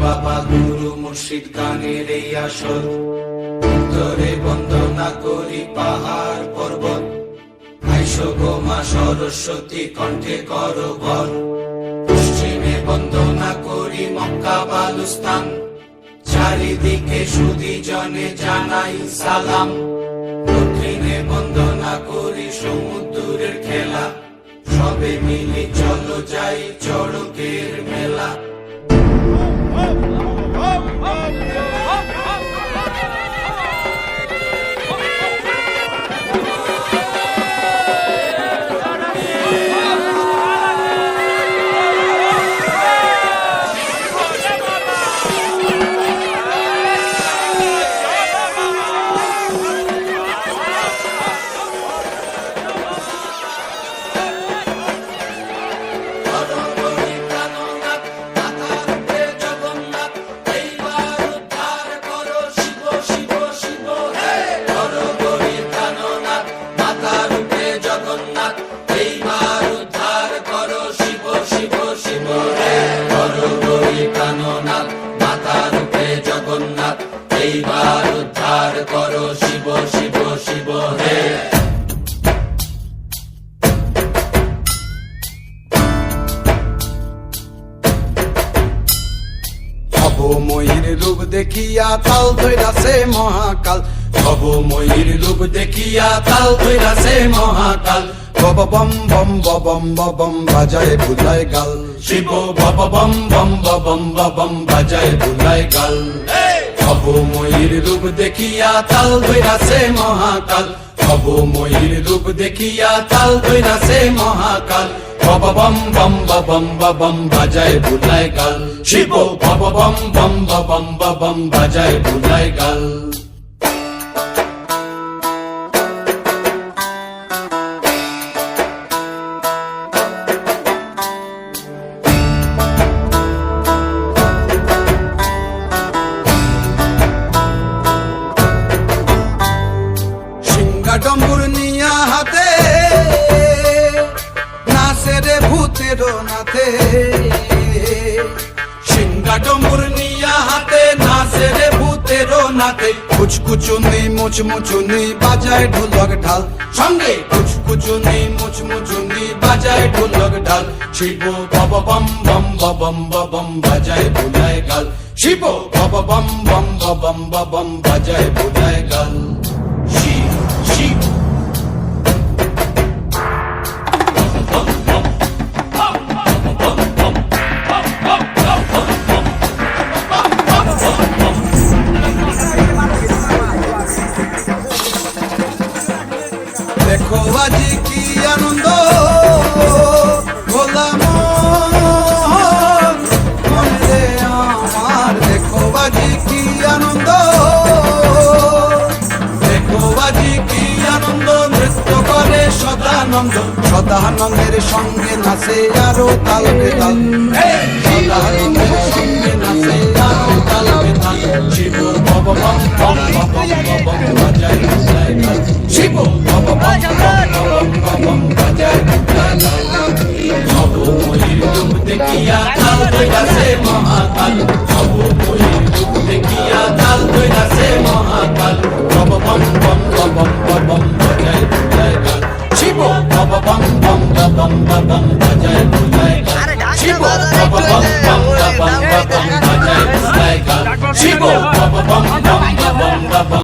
বাবা গুরু মুর্শিদ গানের এই আসর, উত্তরে বন্দনা করি পাহাড় পর্বত, আইসো গো মা সরস্বতী কণ্ঠে করো বর। পশ্চিমে বন্দনা করি মক্কা বালুস্তান, চারিদিকে সুধী জনে জানাই সালাম। দক্ষিণে বন্দনা করি সমুদ্রের খেলা, সবে মিলে চলো যাই চড়কের মেলা। এইবার উদ্ধার করো শিব শিব শিব হে। ভবময়ীর রূপ দেখিয়া তাল ধইরাছে মহাকাল, ভবময়ীর রূপ দেখিয়া তাল ধইরাছে মহাকাল। বব বম বম বম বম বাজায় বুলায় গাল, শিব বব বম বম বম বম বাজায় বুলায় গাল। ভবময়ীর রূপ দেখিয়া তাল ধইরাছে মহাকাল, ভবময়ীর রূপ দেখিয়া তাল ধইরাছে মহাকাল। বব বম বম বম বাজায় বুলায় গাল, শিব বব বম বম বম বাজায় বুলায় গাল। ডম্বুর নিয়া হাতে নাচে রে ভূতের নাথে, সিংহা ডম্বুর নিয়া হাতে নাচে রে ভূতের নাথে। কুচকুচুনি মুচমুচুনি বাজায় ঢোলক ঢাল, সঙ্গে কুচকুচুনি মুচমুচুনি বাজায় ঢোলক ঢাল। শিব বব বম বম বম বাজায় বুলায় গাল, শিব বব বম বম বম বাজায় বুলায় গাল। শিব শিব দেখো আজি কি আনন্দ ভোলা মন রে আমার, দেখো আজি কি আনন্দ, দেখো আজি কি আনন্দ, নৃত্য করে সদানন্দ। সদানন্দের সঙ্গে নাচে আরো তাল বেতাল, সদানন্দের সঙ্গে নাচে আরো তাল বেতাল। শিব বব বম বম বম বাজায় বুলায় গাল, শিব বব বম বম বাজায় বুলায় গাল। ভবময়ীর রূপ দেখিয়া তাল ধইরাছে মহাকাল, ভবময়ীর রূপ দেখিয়া তাল ধইরাছে মহাকাল। বব বম বম বাজায় বুলায় গাল, শিব বব বম বম বাজায় বুলায় গাল, শিব বব বম বাজায় বুলায় গাল, শিব বব বম